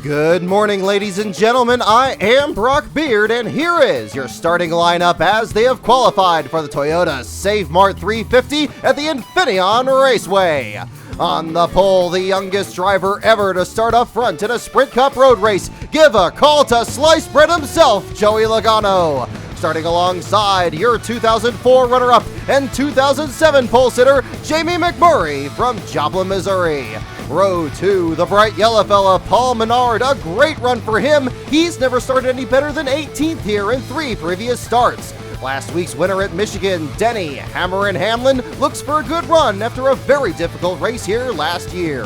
Good morning, ladies and gentlemen. I am Brock Beard, and here is your starting lineup as they have qualified for the Toyota Save Mart 350 at the Infineon Raceway. On the pole, the youngest driver ever to start up front in a Sprint Cup road race. Give a call to sliced bread himself, Joey Logano. Starting alongside your 2004 runner-up and 2007 pole sitter, Jamie McMurray from Joplin, Missouri. Row 2, the bright yellow fella, Paul Menard, a great run for him. He's never started any better than 18th here in 3 previous starts. Last week's winner at Michigan, Denny Hammer and Hamlin, looks for a good run after a very difficult race here last year.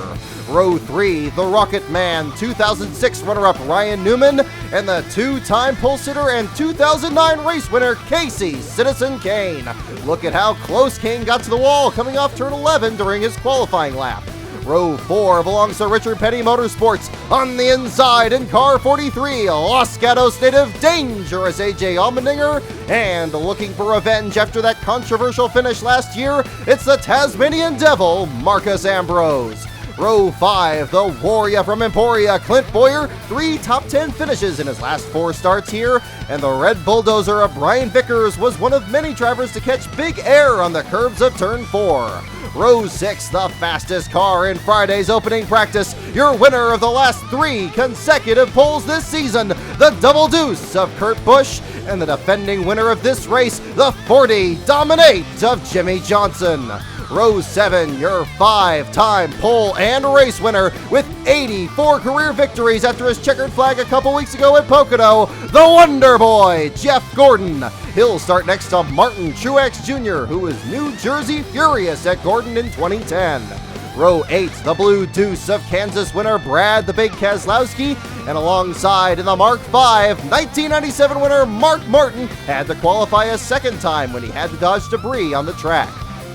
Row 3, the Rocket Man, 2006 runner-up Ryan Newman, and the 2-time pole sitter and 2009 race winner Casey Citizen Kane. Look at how close Kane got to the wall coming off turn 11 during his qualifying lap. Row 4 belongs to Richard Petty Motorsports. On the inside in car 43, Los Gatos native Dangerous AJ Allmendinger. And looking for revenge after that controversial finish last year, it's the Tasmanian Devil, Marcus Ambrose. Row 5, the Warrior from Emporia, Clint Bowyer, 3 top 10 finishes in his last 4 starts here, and the Red Bulldozer of Brian Vickers was one of many drivers to catch big air on the curves of turn 4. Row 6, the fastest car in Friday's opening practice, your winner of the last 3 consecutive poles this season, the Double Deuce of Kurt Busch, and the defending winner of this race, the 40 Dominate of Jimmy Johnson. Row 7, your 5-time pole and race winner with 84 career victories after his checkered flag a couple weeks ago at Pocono, the Wonder Boy, Jeff Gordon. He'll start next to Martin Truex Jr., who was New Jersey Furious at Gordon in 2010. Row 8, the Blue Deuce of Kansas winner Brad the Big Keselowski, and alongside in the Mark V, 1997 winner Mark Martin had to qualify a second time when he had to dodge debris on the track.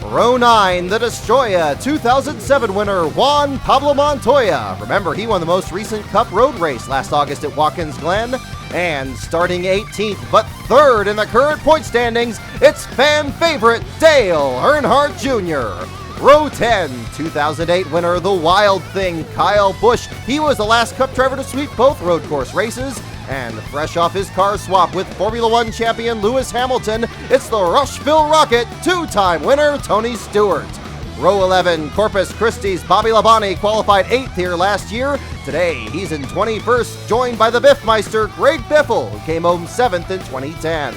Row 9, the Destroyer, 2007 winner Juan Pablo Montoya. Remember, he won the most recent Cup road race last August at Watkins Glen. And starting 18th, but 3rd in the current point standings, it's fan favorite Dale Earnhardt Jr. Row 10, 2008 winner, the Wild Thing, Kyle Busch. He was the last Cup driver to sweep both road course races. And fresh off his car swap with Formula One champion Lewis Hamilton, it's the Rushville Rocket 2-time winner Tony Stewart. Row 11, Corpus Christi's Bobby Labonte qualified 8th here last year. Today, he's in 21st, joined by the Biffmeister Greg Biffle, who came home 7th in 2010.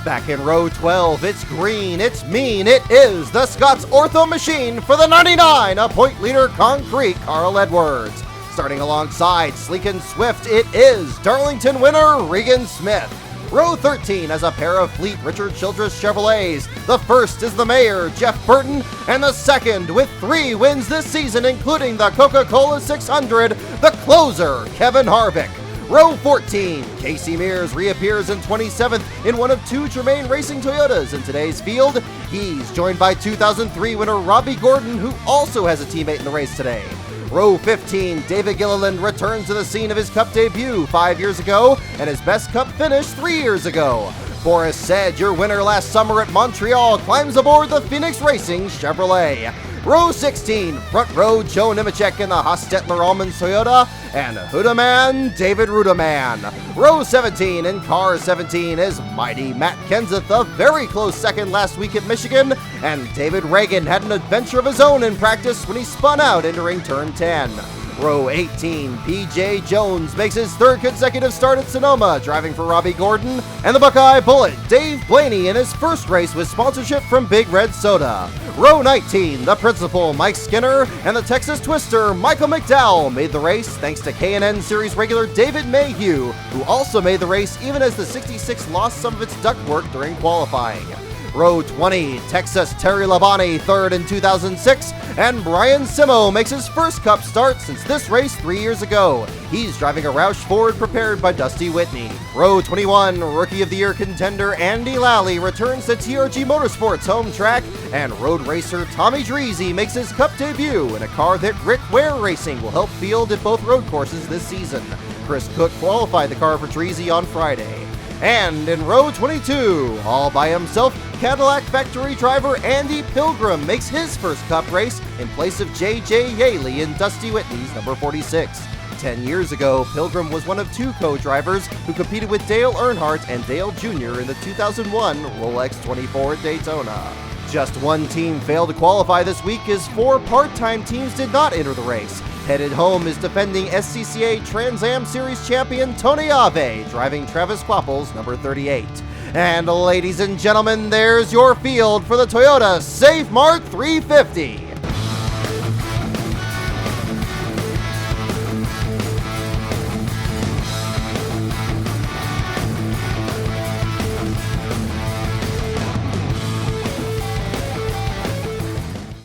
Back in row 12, it's green, it's mean, it is the Scott's Ortho Machine for the 99, a point leader Concrete Carl Edwards. Starting alongside Sleek and Swift, it is Darlington winner Regan Smith. Row 13 has a pair of Fleet Richard Childress Chevrolets. The first is the Mayor, Jeff Burton, and the second, with 3 wins this season, including the Coca-Cola 600, the closer, Kevin Harvick. Row 14, Casey Mears reappears in 27th in one of 2 Germain Racing Toyotas in today's field. He's joined by 2003 winner Robbie Gordon, who also has a teammate in the race today. Row 15, David Gilliland returns to the scene of his Cup debut 5 years ago and his best Cup finish 3 years ago. Boris Said, your winner last summer at Montreal, climbs aboard the Phoenix Racing Chevrolet. Row 16, front row Joe Nemechek in the Hostetler Allman Toyota, and Hudaman David Rudaman. Row 17 in car 17 is mighty Matt Kenseth, a very close second last week at Michigan, and David Reagan had an adventure of his own in practice when he spun out entering turn 10. Row 18, P.J. Jones makes his 3rd consecutive start at Sonoma, driving for Robbie Gordon, and the Buckeye Bullet, Dave Blaney, in his first race with sponsorship from Big Red Soda. Row 19, the Principal, Mike Skinner, and the Texas Twister, Michael McDowell, made the race thanks to K&N Series regular David Mayhew, who also made the race even as the 66 lost some of its ductwork during qualifying. Row 20, Texas Terry Labonte, 3rd in 2006, and Brian Simo makes his first Cup start since this race 3 years ago. He's driving a Roush Ford prepared by Dusty Whitney. Row 21, Rookie of the Year contender Andy Lally returns to TRG Motorsports home track, and road racer Tomy Drissi makes his Cup debut in a car that Rick Ware Racing will help field at both road courses this season. Chris Cook qualified the car for Drissi on Friday. And in row 22, all by himself, Cadillac factory driver Andy Pilgrim makes his first Cup race in place of J.J. Yaley in Dusty Whitney's number 46. 10 years ago, Pilgrim was one of 2 co-drivers who competed with Dale Earnhardt and Dale Jr. in the 2001 Rolex 24 at Daytona. Just 1 team failed to qualify this week as 4 part-time teams did not enter the race. Headed home is defending SCCA Trans Am Series champion Tony Ave, driving Travis Quapple's number 38. And ladies and gentlemen, there's your field for the Toyota Safe Mart 350.